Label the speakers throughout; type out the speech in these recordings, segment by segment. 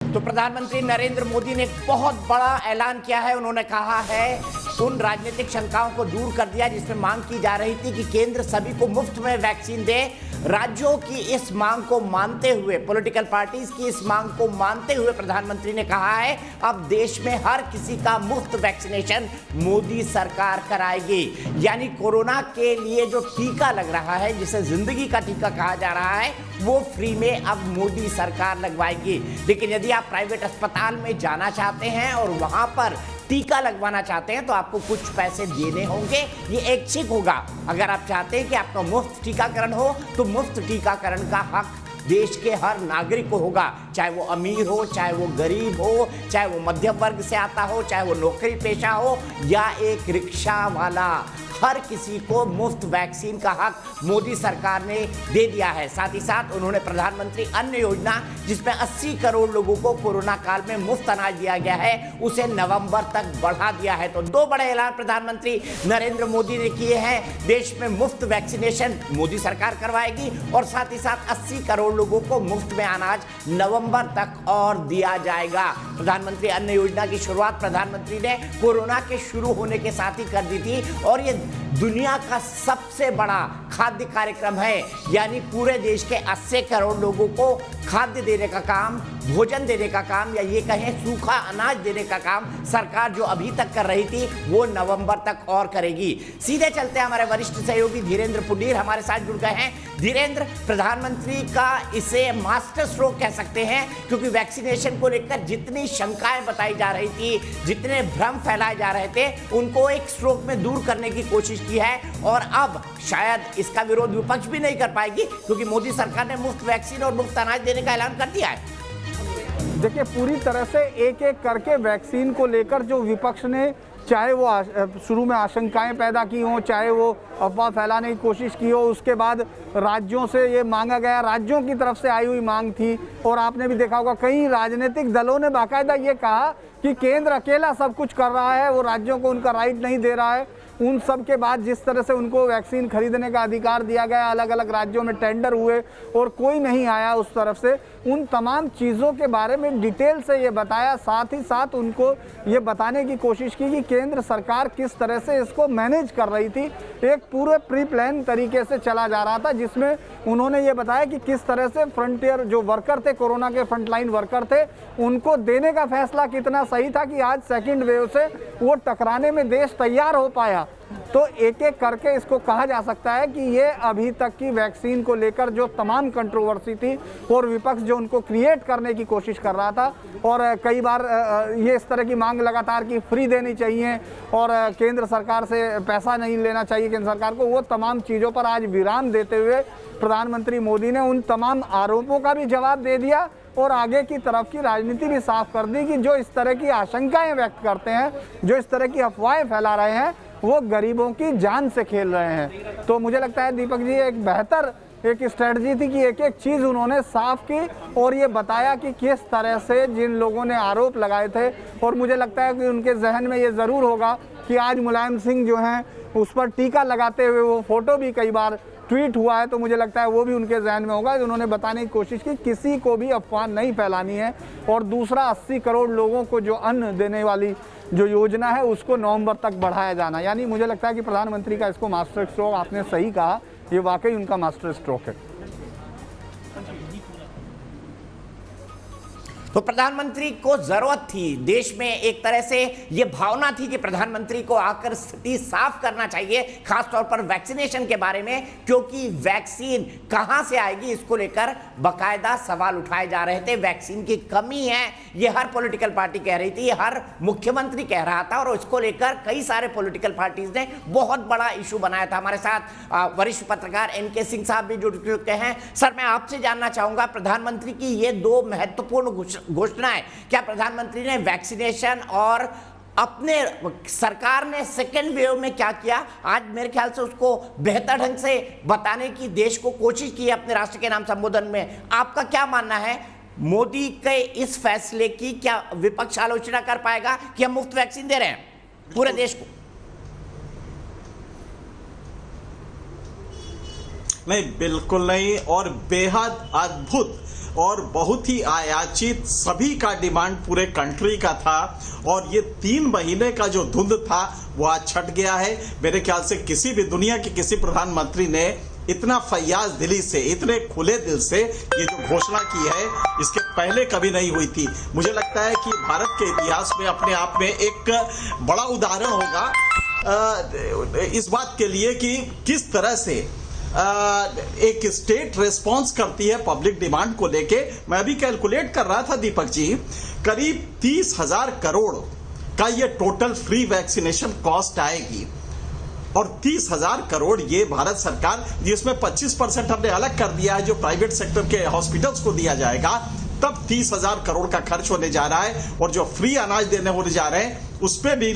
Speaker 1: तो प्रधानमंत्री नरेंद्र मोदी ने एक बहुत बड़ा ऐलान किया है। उन्होंने कहा है उन राजनीतिक शंकाओं को दूर कर दिया जिसमें मांग की जा रही थी कि केंद्र सभी को मुफ्त में वैक्सीन दे। राज्यों की इस मांग को मानते हुए, पॉलिटिकल पार्टीज की इस मांग को मानते हुए प्रधानमंत्री ने कहा है अब देश में हर किसी का मुफ्त वैक्सीनेशन मोदी सरकार कराएगी। यानी कोरोना के लिए जो टीका लग रहा है, जिसे जिंदगी का टीका कहा जा रहा है, वो फ्री में अब मोदी सरकार लगवाएगी। लेकिन यदि आप प्राइवेट अस्पताल में जाना चाहते हैं और वहां पर टीका लगवाना चाहते हैं तो आपको कुछ पैसे देने होंगे। ये ऐच्छिक होगा। अगर आप चाहते हैं कि आपका मुफ्त टीकाकरण हो तो मुफ्त टीकाकरण का हक देश के हर नागरिक को होगा, चाहे वो अमीर हो, चाहे वो गरीब हो, चाहे वो मध्यम वर्ग से आता हो, चाहे वो नौकरी पेशा हो या एक रिक्शा वाला। हर किसी को मुफ्त वैक्सीन का हक मोदी सरकार ने दे दिया है। साथ ही साथ उन्होंने प्रधानमंत्री अन्न योजना, जिसमें 80 करोड़ लोगों को कोरोना काल में मुफ्त अनाज दिया गया है, उसे नवंबर तक बढ़ा दिया है। तो दो बड़े ऐलान प्रधानमंत्री नरेंद्र मोदी ने किए हैं। देश में मुफ्त वैक्सीनेशन मोदी सरकार करवाएगी और साथ ही साथ 80 करोड़ लोगों को मुफ्त में अनाज नवंबर तक और दिया जाएगा। प्रधानमंत्री अन्न योजना की शुरुआत प्रधानमंत्री ने कोरोना के शुरू होने के साथ ही कर दी थी और ये दुनिया का सबसे बड़ा खाद्य कार्यक्रम है। यानी पूरे देश के 80 करोड़ लोगों को खाद्य देने का काम, भोजन देने का काम, या ये कहें सूखा अनाज देने का काम सरकार जो अभी तक कर रही थी वो नवंबर तक और करेगी। सीधे चलते हैं, हमारे वरिष्ठ सहयोगी धीरेन्द्र पुंडीर हमारे साथ जुड़ गए हैं। धीरेन्द्र, प्रधानमंत्री का इसे मास्टर स्ट्रोक कह सकते हैं, क्योंकि वैक्सीनेशन को लेकर जितनी शंकाएं बताई जा रही थी, जितने भ्रम फैलाए जा रहे थे, उनको एक स्ट्रोक में दूर करने की कोशिश की है। और अब शायद इसका विरोध विपक्ष भी नहीं कर पाएगी, क्योंकि मोदी सरकार ने मुफ्त वैक्सीन और मुफ्त अनाज देने का ऐलान कर दिया है।
Speaker 2: देखिए, पूरी तरह से एक एक करके वैक्सीन को लेकर जो विपक्ष ने, चाहे वो शुरू में आशंकाएं पैदा की हों, चाहे वो अफवाह फैलाने की कोशिश की हो, उसके बाद राज्यों से ये मांगा गया, राज्यों की तरफ से आई हुई मांग थी। और आपने भी देखा होगा कई राजनीतिक दलों ने बाकायदा ये कहा कि केंद्र अकेला सब कुछ कर रहा है, वो राज्यों को उनका राइट नहीं दे रहा है। उन सब के बाद जिस तरह से उनको वैक्सीन खरीदने का अधिकार दिया गया, अलग अलग राज्यों में टेंडर हुए और कोई नहीं आया उस तरफ से, उन तमाम चीज़ों के बारे में डिटेल से ये बताया। साथ ही साथ उनको ये बताने की कोशिश की कि केंद्र सरकार किस तरह से इसको मैनेज कर रही थी। एक पूरे प्री प्लान तरीके से चला जा रहा था, जिसमें उन्होंने ये बताया कि किस तरह से फ्रंटियर जो वर्कर थे, कोरोना के फ्रंटलाइन वर्कर थे, उनको देने का फैसला कितना सही था कि आज सेकेंड वेव से वो टकराने में देश तैयार हो पाया। तो एक एक करके इसको कहा जा सकता है कि ये अभी तक की वैक्सीन को लेकर जो तमाम कंट्रोवर्सी थी और विपक्ष जो उनको क्रिएट करने की कोशिश कर रहा था, और कई बार ये इस तरह की मांग लगातार कि फ्री देनी चाहिए और केंद्र सरकार से पैसा नहीं लेना चाहिए केंद्र सरकार को, वो तमाम चीज़ों पर आज विराम देते हुए प्रधानमंत्री मोदी ने उन तमाम आरोपों का भी जवाब दे दिया और आगे की तरफ की राजनीति भी साफ कर दी कि जो इस तरह की आशंकाएं व्यक्त करते हैं, जो इस तरह की अफवाहें फैला रहे हैं, वो गरीबों की जान से खेल रहे हैं। तो मुझे लगता है दीपक जी, एक बेहतर एक स्ट्रेटजी थी कि एक एक चीज़ उन्होंने साफ की और ये बताया कि किस तरह से जिन लोगों ने आरोप लगाए थे, और मुझे लगता है कि उनके जहन में ये ज़रूर होगा कि आज मुलायम सिंह जो हैं उस पर टीका लगाते हुए वो फ़ोटो भी कई बार ट्वीट हुआ है, तो मुझे लगता है वो भी उनके जहन में होगा। उन्होंने बताने की कोशिश की किसी को भी अफवाह नहीं फैलानी है। और दूसरा, 80 करोड़ लोगों को जो अन्न देने वाली जो योजना है उसको नवंबर तक बढ़ाया जाना, यानी मुझे लगता है कि प्रधानमंत्री का इसको मास्टर स्ट्रोक, आपने सही कहा, ये वाकई उनका मास्टर स्ट्रोक है।
Speaker 1: तो प्रधानमंत्री को जरूरत थी, देश में एक तरह से ये भावना थी कि प्रधानमंत्री को आकर स्थिति साफ करना चाहिए, खासतौर पर वैक्सीनेशन के बारे में, क्योंकि वैक्सीन कहां से आएगी इसको लेकर बकायदा सवाल उठाए जा रहे थे। वैक्सीन की कमी है, ये हर पॉलिटिकल पार्टी कह रही थी, हर मुख्यमंत्री कह रहा था, और इसको लेकर कई सारे पॉलिटिकल पार्टीज ने बहुत बड़ा इशू बनाया था। हमारे साथ वरिष्ठ पत्रकार NK सिंह साहब भी जुड़ चुके हैं। सर, मैं आपसे जानना चाहूंगा, प्रधानमंत्री की ये दो महत्वपूर्ण घोषणा है, क्या प्रधानमंत्री ने वैक्सीनेशन और अपने सरकार ने सेकेंड वेव में क्या किया, आज मेरे ख्याल से उसको बेहतर ढंग से बताने की देश को कोशिश की है अपने राष्ट्र के नाम संबोधन में। आपका क्या मानना है मोदी के इस फैसले की? क्या विपक्ष आलोचना कर पाएगा कि हम मुफ्त वैक्सीन दे रहे हैं पूरे देश को?
Speaker 3: नहीं, बिल्कुल नहीं, और बेहद अद्भुत और बहुत ही अयाचित, सभी का डिमांड पूरे कंट्री का था। और ये 3 महीने का जो धुंध था वो आज छट गया है। मेरे ख्याल से किसी भी दुनिया के किसी प्रधानमंत्री ने इतना फैयाज दिली से, इतने खुले दिल से ये जो घोषणा की है, इसके पहले कभी नहीं हुई थी। मुझे लगता है कि भारत के इतिहास में अपने आप में एक बड़ा उदाहरण होगा इस बात के लिए कि किस तरह से एक स्टेट रिस्पांस करती है पब्लिक डिमांड को लेके। मैं अभी कैलकुलेट कर रहा था दीपक जी, करीब 30,000 करोड़ का ये टोटल फ्री वैक्सीनेशन कॉस्ट आएगी। और 30,000 करोड़ ये भारत सरकार, जिसमें 25% हमने अलग कर दिया है जो प्राइवेट सेक्टर के हॉस्पिटल्स को दिया जाएगा, तब 30,000 करोड़ का खर्च होने जा रहा है। और जो फ्री अनाज देने होने जा रहे हैं उस पे भी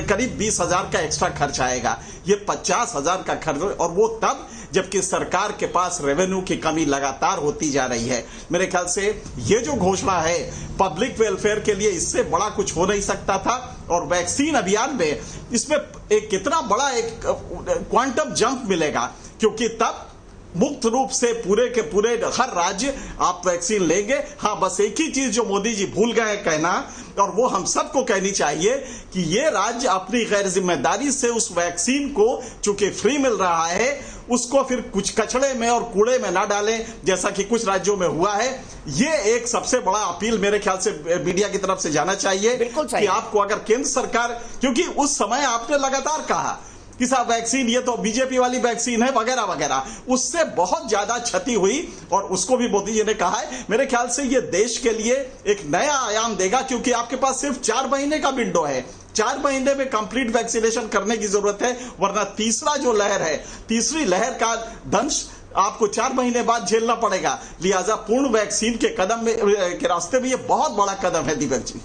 Speaker 3: करीब 20,000 का एक्स्ट्रा खर्च आएगा। ये 50,000 का खर्च, और वो तब जबकि सरकार के पास रेवेन्यू की कमी लगातार होती जा रही है। मेरे ख्याल से ये जो घोषणा है पब्लिक वेलफेयर के लिए, इससे बड़ा कुछ हो नहीं सकता था। और वैक्सीन अभियान में इसमें एक कितना बड़ा एक क्वांटम जंप मिलेगा, क्योंकि तब मुक्त रूप से पूरे के पूरे हर राज्य आप वैक्सीन लेंगे। हाँ, बस एक ही चीज जो मोदी जी भूल गए कहना, और वो हम सबको कहनी चाहिए, कि ये राज्य अपनी गैर जिम्मेदारी से उस वैक्सीन को चूंकि फ्री मिल रहा है, उसको फिर कुछ कचड़े में और कूड़े में ना डालें, जैसा कि कुछ राज्यों में हुआ है। ये एक सबसे बड़ा अपील मेरे ख्याल से मीडिया की तरफ से जाना चाहिए कि आपको अगर केंद्र सरकार, क्योंकि उस समय आपने लगातार कहा कि साहब वैक्सीन ये तो बीजेपी वाली वैक्सीन है वगैरह वगैरह, उससे बहुत ज्यादा क्षति हुई। और उसको भी मोदी जी ने कहा है। मेरे ख्याल से ये देश के लिए एक नया आयाम देगा, क्योंकि आपके पास सिर्फ 4 महीने का विंडो है। 4 महीने में कंप्लीट वैक्सीनेशन करने की जरूरत है, वरना तीसरा जो लहर है, तीसरी लहर का दंश आपको 4 महीने बाद झेलना पड़ेगा। लिहाजा पूर्ण वैक्सीन के कदम में के रास्ते में ये बहुत बड़ा कदम है दीपक जी।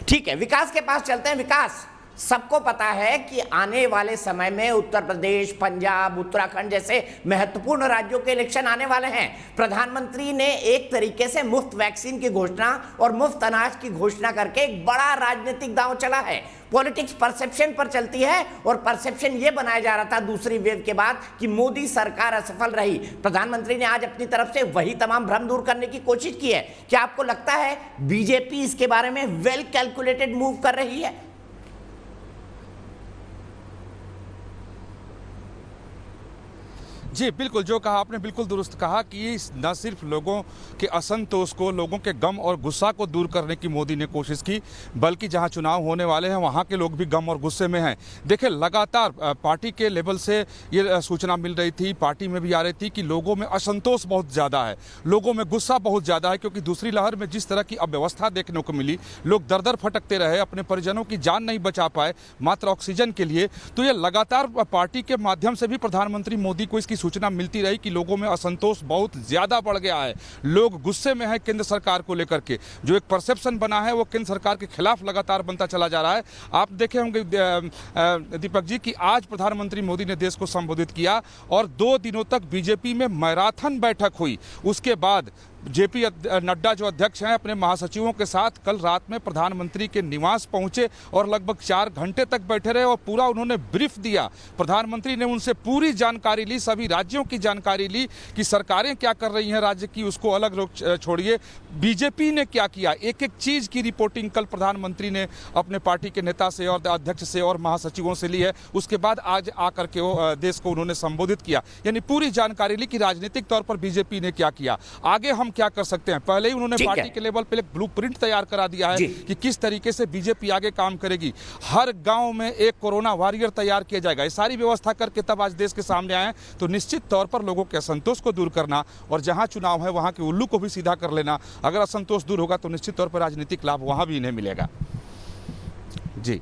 Speaker 1: ठीक है, विकास के पास चलते हैं। विकास, सबको पता है कि आने वाले समय में उत्तर प्रदेश, पंजाब, उत्तराखंड जैसे महत्वपूर्ण राज्यों के इलेक्शन आने वाले हैं। प्रधानमंत्री ने एक तरीके से मुफ्त वैक्सीन की घोषणा और मुफ्त अनाज की घोषणा करके एक बड़ा राजनीतिक दांव चला है। पॉलिटिक्स परसेप्शन पर चलती है, और परसेप्शन यह बनाया जा रहा था दूसरी वेव के बाद कि मोदी सरकार असफल रही। प्रधानमंत्री ने आज अपनी तरफ से वही तमाम भ्रम दूर करने की कोशिश की है। क्या आपको लगता है बीजेपी इसके बारे में वेल कैलकुलेटेड मूव कर रही है?
Speaker 4: जी बिल्कुल, जो कहा आपने बिल्कुल दुरुस्त कहा कि न सिर्फ लोगों के असंतोष को, लोगों के गम और गुस्सा को दूर करने की मोदी ने कोशिश की, बल्कि जहां चुनाव होने वाले हैं वहां के लोग भी गम और गुस्से में हैं। देखिए, लगातार पार्टी के लेवल से ये सूचना मिल रही थी, पार्टी में भी आ रही थी कि लोगों में असंतोष बहुत ज़्यादा है, लोगों में गुस्सा बहुत ज़्यादा है, क्योंकि दूसरी लहर में जिस तरह की अव्यवस्था देखने को मिली, लोग दर दर भटकते रहे, अपने परिजनों की जान नहीं बचा पाए मात्र ऑक्सीजन के लिए। तो ये लगातार पार्टी के माध्यम से भी प्रधानमंत्री मोदी को इसकी सूचना मिलती रही कि लोगों में असंतोष बहुत ज्यादा बढ़ गया है, लोग गुस्से में हैं केंद्र सरकार को लेकर के। जो एक परसेप्शन बना है वो केंद्र सरकार के खिलाफ लगातार बनता चला जा रहा है। आप देखे होंगे दीपक जी कि आज प्रधानमंत्री मोदी ने देश को संबोधित किया और 2 दिनों तक बीजेपी में मैराथन बैठक हुई। उसके बाद जेपी नड्डा जो अध्यक्ष हैं अपने महासचिवों के साथ कल रात में प्रधानमंत्री के निवास पहुंचे और लगभग 4 घंटे तक बैठे रहे और पूरा उन्होंने ब्रीफ दिया। प्रधानमंत्री ने उनसे पूरी जानकारी ली, सभी राज्यों की जानकारी ली कि सरकारें क्या कर रही हैं राज्य की, उसको अलग छोड़िए, बीजेपी ने क्या किया, एक एक चीज की रिपोर्टिंग कल प्रधानमंत्री ने अपने पार्टी के नेता से और अध्यक्ष से और महासचिवों से ली है। उसके बाद आज आकर के वो देश को उन्होंने संबोधित किया, यानी पूरी जानकारी ली कि राजनीतिक तौर पर बीजेपी ने क्या किया, आगे हम क्या कर सकते हैं। पहले ही उन्होंने पार्टी के लेवल पर एक ब्लूप्रिंट तैयार करा दिया है कि किस तरीके से बीजेपी आगे काम करेगी। हर गांव में एक कोरोना वॉरियर तैयार किया जाएगा। ये सारी व्यवस्था करके तब आज देश के सामने आए, तो निश्चित तौर पर लोगों के असंतोष को दूर करना और जहां चुनाव है वहां के उल्लू को भी सीधा कर लेना। अगर असंतोष दूर होगा तो निश्चित तौर पर राजनीतिक लाभ वहां भी इन्हें मिलेगा। जी,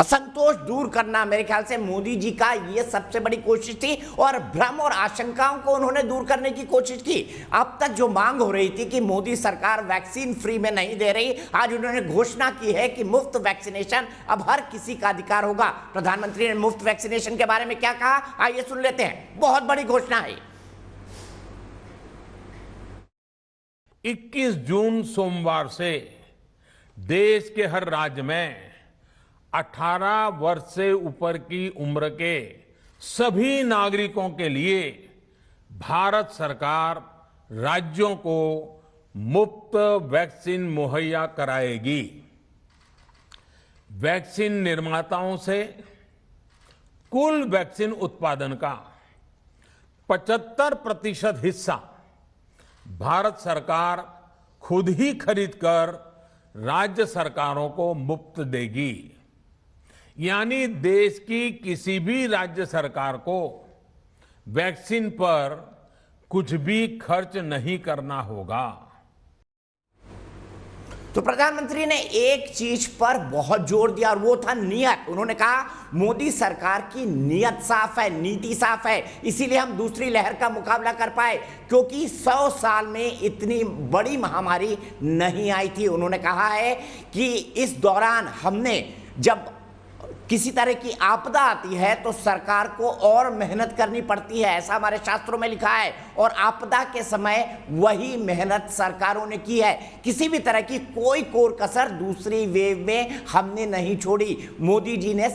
Speaker 1: असंतोष दूर करना मेरे ख्याल से मोदी जी का ये सबसे बड़ी कोशिश थी, और भ्रम और आशंकाओं को उन्होंने दूर करने की कोशिश की। अब तक जो मांग हो रही थी कि मोदी सरकार वैक्सीन फ्री में नहीं दे रही, आज उन्होंने घोषणा की है कि मुफ्त वैक्सीनेशन अब हर किसी का अधिकार होगा। प्रधानमंत्री ने मुफ्त वैक्सीनेशन के बारे में क्या कहा, आइए सुन लेते हैं। बहुत बड़ी घोषणा है।
Speaker 5: 21 जून सोमवार से देश के हर राज्य में 18 वर्ष से ऊपर की उम्र के सभी नागरिकों के लिए भारत सरकार राज्यों को मुफ्त वैक्सीन मुहैया कराएगी। वैक्सीन निर्माताओं से कुल वैक्सीन उत्पादन का 75% हिस्सा भारत सरकार खुद ही खरीदकर राज्य सरकारों को मुफ्त देगी। यानी देश की किसी भी राज्य सरकार को वैक्सीन पर कुछ भी खर्च नहीं करना होगा।
Speaker 1: तो प्रधानमंत्री ने एक चीज पर बहुत जोर दिया और वो था नियत। उन्होंने कहा मोदी सरकार की नियत साफ है, नीति साफ है, इसीलिए हम दूसरी लहर का मुकाबला कर पाए, क्योंकि 100 साल में इतनी बड़ी महामारी नहीं आई थी। उन्होंने कहा है कि इस दौरान हमने जब किसी तरह की आपदा आती है तो सरकार को और मेहनत करनी पड़ती है, ऐसा हमारे शास्त्रों में लिखा है, और आपदा के समय वही मेहनत सरकारों ने की है। किसी भी तरह की कोई कोर कसर दूसरी वेव में हमने नहीं छोड़ी। मोदी जी ने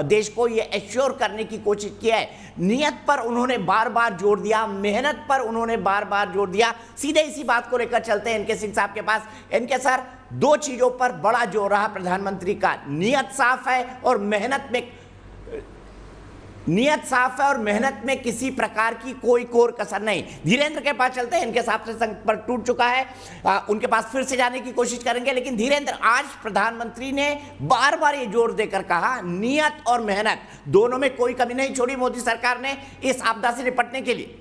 Speaker 1: देश को ये एश्योर करने की कोशिश की है। नियत पर उन्होंने बार बार जोर दिया, मेहनत पर उन्होंने बार बार जोर दिया। सीधे इसी बात को लेकर चलते हैं इनके सिंह साहब के पास। इनके सर, दो चीजों पर बड़ा जोर रहा प्रधानमंत्री का, नियत साफ है और मेहनत में किसी प्रकार की कोई कोर कसर नहीं। धीरेन्द्र के पास चलते हैं, इनके साथ से संपर्क टूट चुका है, उनके पास फिर से जाने की कोशिश करेंगे। लेकिन धीरेन्द्र, आज प्रधानमंत्री ने बार बार ये जोर देकर कहा नियत और मेहनत दोनों में कोई कमी नहीं छोड़ी मोदी सरकार ने इस आपदा से निपटने के लिए।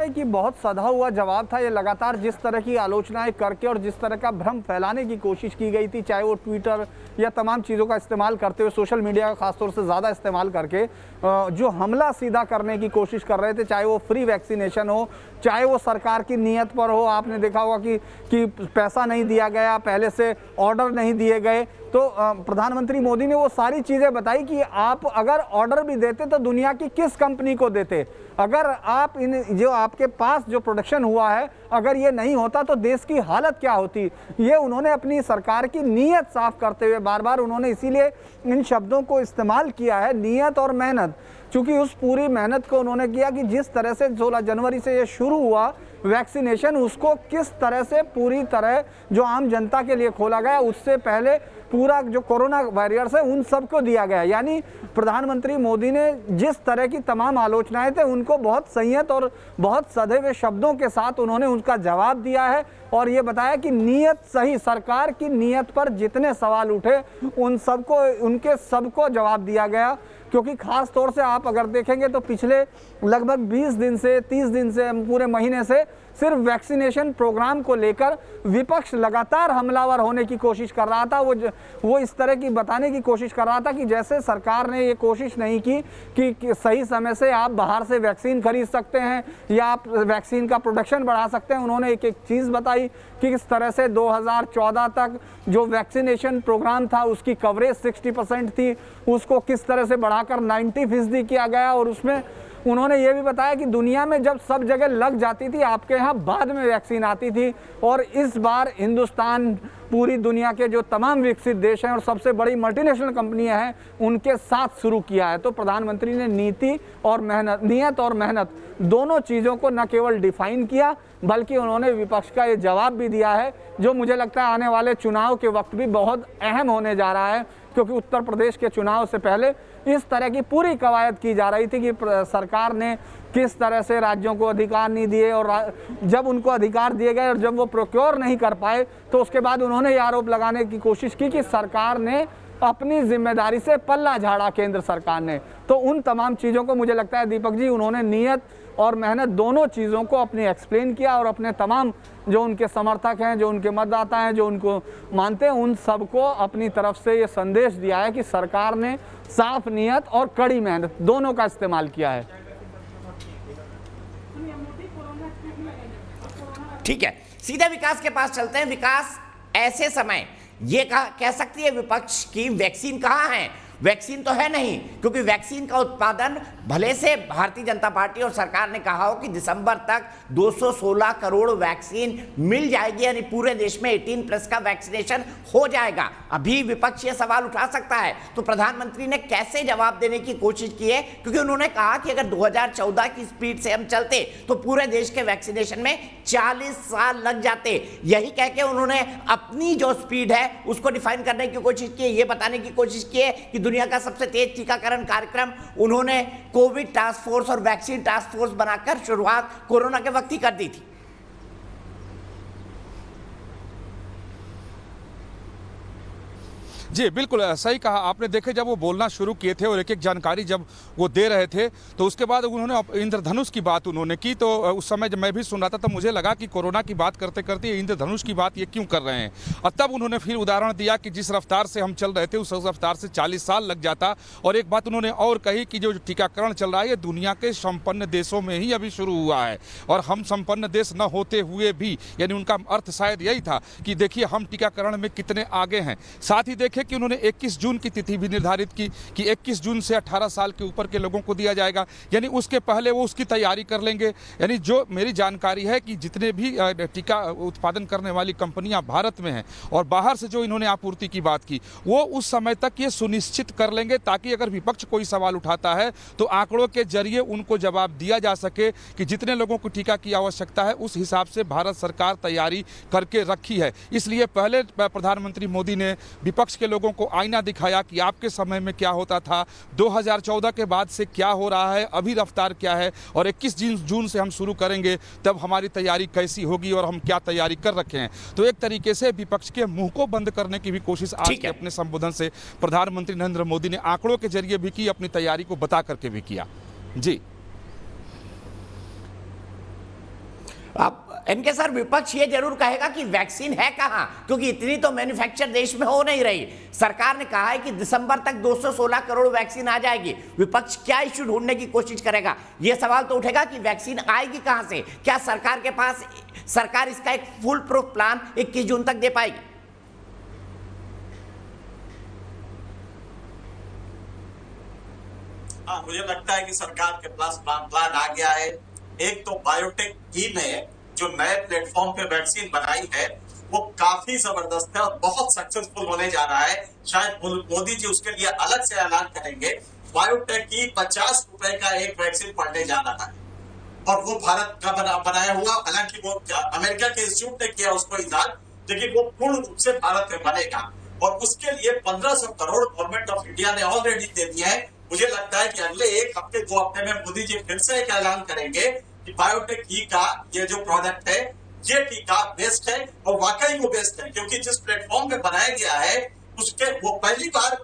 Speaker 2: कि बहुत सधा हुआ जवाब था ये। लगातार जिस तरह की आलोचनाएं करके और जिस तरह का भ्रम फैलाने की कोशिश की गई थी, चाहे वो ट्विटर या तमाम चीज़ों का इस्तेमाल करते हुए, सोशल मीडिया का खासतौर से ज़्यादा इस्तेमाल करके जो हमला सीधा करने की कोशिश कर रहे थे, चाहे वो फ्री वैक्सीनेशन हो, चाहे वो सरकार की नीयत पर हो। आपने देखा होगा कि पैसा नहीं दिया गया, पहले से ऑर्डर नहीं दिए गए। तो प्रधानमंत्री मोदी ने वो सारी चीज़ें बताई कि आप अगर ऑर्डर भी देते तो दुनिया की किस कंपनी को देते। अगर आप जो आपके पास जो प्रोडक्शन हुआ है, अगर ये नहीं होता तो देश की हालत क्या होती। ये उन्होंने अपनी सरकार की नीयत साफ करते हुए बार बार उन्होंने इसीलिए इन शब्दों को इस्तेमाल किया है, नियत और मेहनत। चूँकि उस पूरी मेहनत को उन्होंने किया कि जिस तरह से 16 जनवरी से ये शुरू हुआ वैक्सीनेशन, उसको किस तरह से पूरी तरह जो आम जनता के लिए खोला गया, उससे पहले पूरा जो कोरोना वॉरियर्स है उन सबको दिया गया। यानी प्रधानमंत्री मोदी ने जिस तरह की तमाम आलोचनाएं थे उनको बहुत संयत और बहुत सधे हुए शब्दों के साथ उन्होंने उसका जवाब दिया है और ये बताया कि नीयत सही, सरकार की नीयत पर जितने सवाल उठे उनके सबको जवाब दिया गया। क्योंकि खास तौर से आप अगर देखेंगे तो पिछले लगभग 20 दिन से 30 दिन से पूरे महीने से सिर्फ वैक्सीनेशन प्रोग्राम को लेकर विपक्ष लगातार हमलावर होने की कोशिश कर रहा था। वो इस तरह की बताने की कोशिश कर रहा था कि जैसे सरकार ने ये कोशिश नहीं की कि सही समय से आप बाहर से वैक्सीन खरीद सकते हैं या आप वैक्सीन का प्रोडक्शन बढ़ा सकते हैं। उन्होंने एक एक चीज़ बताई कि किस तरह से 2014 तक जो वैक्सीनेशन प्रोग्राम था उसकी कवरेज 60% थी, उसको किस तरह से बढ़ाकर 90% किया गया। और उसमें उन्होंने ये भी बताया कि दुनिया में जब सब जगह लग जाती थी, आपके यहाँ बाद में वैक्सीन आती थी, और इस बार हिंदुस्तान पूरी दुनिया के जो तमाम विकसित देश हैं और सबसे बड़ी मल्टीनेशनल कंपनियां हैं उनके साथ शुरू किया है। तो प्रधानमंत्री ने नियत और मेहनत दोनों चीज़ों को न केवल डिफाइन किया बल्कि उन्होंने विपक्ष का ये जवाब भी दिया है, जो मुझे लगता है आने वाले चुनाव के वक्त भी बहुत अहम होने जा रहा है। क्योंकि उत्तर प्रदेश के चुनाव से पहले इस तरह की पूरी कवायद की जा रही थी कि सरकार ने किस तरह से राज्यों को अधिकार नहीं दिए, और जब उनको अधिकार दिए गए और जब वो प्रोक्योर नहीं कर पाए तो उसके बाद उन्होंने ये आरोप लगाने की कोशिश की कि सरकार ने अपनी जिम्मेदारी से पल्ला झाड़ा केंद्र सरकार ने। तो उन तमाम चीज़ों को मुझे लगता है दीपक जी उन्होंने नियत और मेहनत दोनों चीज़ों को अपनी एक्सप्लेन किया और अपने तमाम जो उनके समर्थक हैं, जो उनके मतदाता हैं, जो उनको मानते हैं, उन सबको अपनी तरफ से ये संदेश दिया है कि सरकार ने साफ नियत और कड़ी मेहनत दोनों का इस्तेमाल किया है।
Speaker 1: ठीक है, सीधे विकास के पास चलते हैं। विकास, ऐसे समय ये कह सकती है विपक्ष की वैक्सीन कहाँ है, वैक्सीन तो है नहीं, क्योंकि वैक्सीन का उत्पादन भले से भारतीय जनता पार्टी और सरकार ने कहा हो कि दिसंबर तक 216 करोड़ वैक्सीन मिल जाएगी, यानी पूरे देश में 18+ का वैक्सीनेशन हो जाएगा। अभी विपक्ष ये सवाल उठा सकता है, तो प्रधानमंत्री ने कैसे जवाब देने की कोशिश की है, क्योंकि उन्होंने कहा कि अगर 2014 की स्पीड से हम चलते तो पूरे देश के वैक्सीनेशन में 40 साल लग जाते। यही कह के उन्होंने अपनी जो स्पीड है उसको डिफाइन करने की कोशिश की है, ये बताने की कोशिश की है कि दुनिया का सबसे तेज टीकाकरण कार्यक्रम उन्होंने कोविड टास्क फोर्स और वैक्सीन टास्क फोर्स बनाकर शुरुआत कोरोना के वक्त ही कर दी थी।
Speaker 4: जी बिल्कुल सही कहा आपने। देखे जब वो बोलना शुरू किए थे और एक एक जानकारी जब वो दे रहे थे तो उसके बाद उन्होंने इंद्रधनुष की बात उन्होंने की, तो उस समय जब मैं भी सुन रहा था तो मुझे लगा कि कोरोना की बात करते करते इंद्रधनुष की बात ये क्यों कर रहे हैं। और तब उन्होंने फिर उदाहरण दिया कि जिस रफ्तार से हम चल रहे थे उस रफ्तार से 40 साल लग जाता। और एक बात उन्होंने और कही कि जो टीकाकरण चल रहा है ये दुनिया के संपन्न देशों में ही अभी शुरू हुआ है और हम संपन्न देश न होते हुए भी, यानी उनका अर्थ शायद यही था कि देखिए हम टीकाकरण में कितने आगे हैं। साथ ही देखे कि उन्होंने 21 जून की तिथि भी निर्धारित की कि 21 जून से 18 साल के ऊपर के लोगों को दिया जाएगा, यानी उसके पहले वो उसकी तैयारी कर लेंगे। यानी जो मेरी जानकारी है कि जितने भी टीका उत्पादन करने वाली कंपनियां भारत में हैं और बाहर से जो इन्होंने आपूर्ति की बात की, वो उस समय तक ये सुनिश्चित कर लेंगे ताकि अगर विपक्ष कोई सवाल उठाता है तो आंकड़ों के जरिए उनको जवाब दिया जा सके कि जितने लोगों को टीका की आवश्यकता है उस हिसाब से भारत सरकार तैयारी करके रखी है। इसलिए पहले प्रधानमंत्री मोदी ने विपक्ष के लोगों को आईना दिखाया कि आपके समय में क्या होता था, 2014 के बाद से क्या हो रहा है, अभी रफ्तार क्या है और 21 जून से हम शुरू करेंगे तब हमारी तैयारी कैसी होगी और हम क्या तैयारी कर रखे हैं। तो एक तरीके से विपक्ष के मुंह को बंद करने की भी कोशिश आज के अपने संबोधन से प्रधानमंत्री नरेंद्र मोदी ने आंकड़ों के जरिए भी की, अपनी तैयारी को बता करके भी किया। जी
Speaker 1: अब इनके सर विपक्ष ये जरूर कहेगा कि वैक्सीन है कहां, क्योंकि इतनी तो मैन्युफैक्चर देश में हो नहीं रही। सरकार ने कहा है कि दिसंबर तक 216 करोड़ वैक्सीन आ जाएगी। विपक्ष क्या इश्यू ढूंढने की कोशिश करेगा? यह सवाल तो उठेगा कि वैक्सीन आएगी कहां से, क्या सरकार के पास, सरकार इसका एक फुल प्रूफ प्लान 21 जून तक दे पाएगी?
Speaker 3: हाँ, मुझे लगता है कि सरकार के पास प्लान आ गया है। एक तो बायोटेक टीम ने जो नए प्लेटफॉर्म पे वैक्सीन बनाई है वो काफी जबरदस्त है और बहुत सक्सेसफुल होने जा रहा है। शायद मोदी जी उसके लिए अलग से ऐलान करेंगे। बायोटेक की 50 रुपए का एक वैक्सीन पड़ने जा रहा है और वो भारत का बनाया हुआ, हालांकि वो अमेरिका के इंस्टीट्यूट ने किया उसको ईजाद, लेकिन वो पूर्ण रूप से भारत में बनेगा और उसके लिए 1500 करोड़ गवर्नमेंट ऑफ इंडिया ने ऑलरेडी दे दिया है। मुझे लगता है कि अगले 1 हफ्ते 2 हफ्ते में मोदी जी फिर से एक ऐलान करेंगे कि बायोटेक ई का ये जो प्रोडक्ट है ये टीका बेस्ट है और वाकई वो बेस्ट है, क्योंकि जिस प्लेटफॉर्म पे बनाया गया है उसके वो पहली बार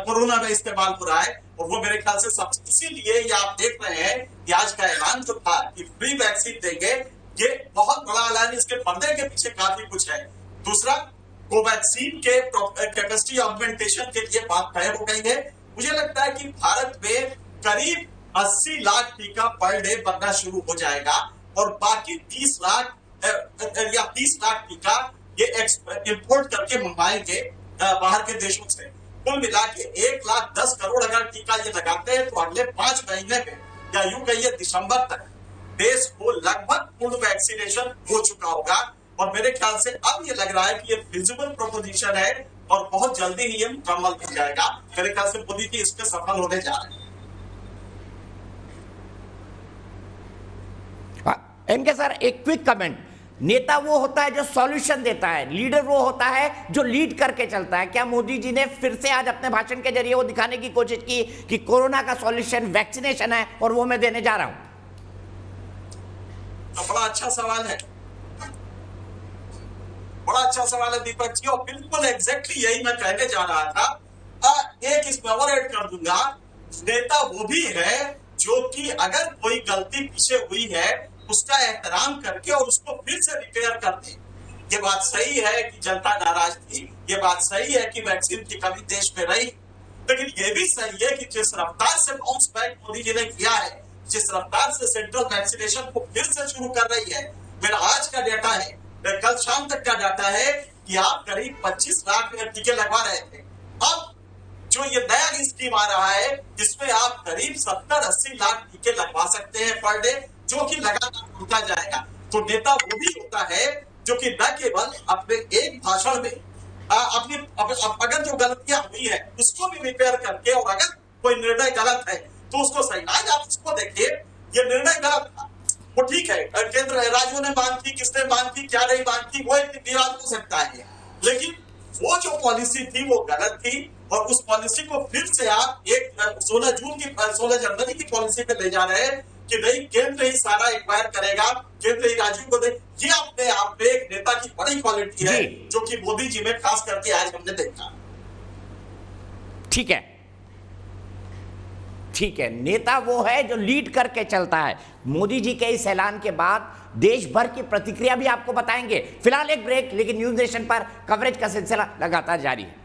Speaker 3: कोरोना में इस्तेमाल हो रहा है और वो मेरे ख्याल से सब, इसीलिए ये आप देख रहे हैं कि आज का ऐलान जो था कि फ्री वैक्सीन देंगे, ये बहुत बड़ा ऐलान। इसके पर्दे के पीछे काफी कुछ है। दूसरा, कोवैक्सीन के कैपेसिटी ऑगमेंटेशन के लिए बात तय हो गई है। मुझे लगता है कि भारत में करीब 80 लाख टीका पर डे बनना शुरू हो जाएगा और बाकी 30 लाख या 30 लाख टीका ये इंपोर्ट करके मंगवाएंगे बाहर के देशों से। कुल मिला के 1,10,00,000 करोड़ अगर टीका ये लगाते हैं तो अगले 5 महीने में या यूं कहिए दिसंबर तक देश को लगभग पूर्ण वैक्सीनेशन हो चुका होगा और मेरे ख्याल से अब ये लग रहा है कि ये फिजिबल प्रोपोजिशन है और बहुत जल्दी ही ये मुकम्मल हो जाएगा। मेरे ख्याल से मोदी जी इसमें सफल होने जा रहे हैं।
Speaker 1: इनके सर एक क्विक कमेंट, नेता वो होता है जो सॉल्यूशन देता है, लीडर वो होता है जो लीड करके चलता है। क्या मोदी जी ने फिर से आज अपने भाषण के जरिए वो दिखाने की कोशिश की कि कोरोना का सॉल्यूशन वैक्सीनेशन है और वो मैं देने जा रहा हूं?
Speaker 3: तो बड़ा अच्छा सवाल है, बड़ा अच्छा सवाल है दीपक जी, और बिल्कुल एग्जैक्टली यही मैं कहने जा रहा था। एक इसमें और ऐड कर दूंगा, नेता वो भी है जो कि अगर कोई गलती पीछे हुई है उसका एहतराम करके और उसको फिर से रिपेयर कर दे। ये बात सही है कि जनता नाराज थी, ये बात सही है कि वैक्सीन की कमी देश में रही, लेकिन ये भी सही है कि जिस रफ्तार से बाउंस बैक मोदी जी ने किया है, जिस रफ्तार से सेंट्रल वैक्सीनेशन को फिर से शुरू कर रही है, मेरा आज का डेटा है, कल शाम तक का डाटा है कि आप करीब 25 लाख टीके लगवा रहे थे, अब जो ये नया स्कीम आ रहा है, जिसमें आप करीब 70-80 लाख टीके लगवा सकते हैं पर डे, जो कि लगातार बढ़ता जाएगा। तो नेता वो भी होता है जो कि न केवल अपने एक भाषण में अपनी अगर जो गलतियां हुई है उसको भी रिपेयर करके, और अगर कोई निर्णय गलत है तो उसको सही, आज आप इसको देखिए, ये निर्णय गलत था, वो ठीक है, केंद्र राज्यों ने मांग की, किसने मांग की, क्या नहीं मांग की, वो एक विवाद हो सकता है, लेकिन वो जो पॉलिसी थी वो गलत थी, और उस पॉलिसी को फिर से आप 16 जनवरी की पॉलिसी पे ले जा रहे हैं कि नहीं, केंद्र ही सारा एक्वायर करेगा, केंद्र ही राज्यों को दे। ये अपने आप में एक नेता की बड़ी क्वालिटी है, जो कि मोदी जी में खास करके आज हमने देखा।
Speaker 1: ठीक है, ठीक है, नेता वो है जो लीड करके चलता है। मोदी जी के इस ऐलान के बाद देश भर की प्रतिक्रिया भी आपको बताएंगे। फिलहाल एक ब्रेक, लेकिन न्यूज नेशन पर कवरेज का सिलसिला लगातार जारी है।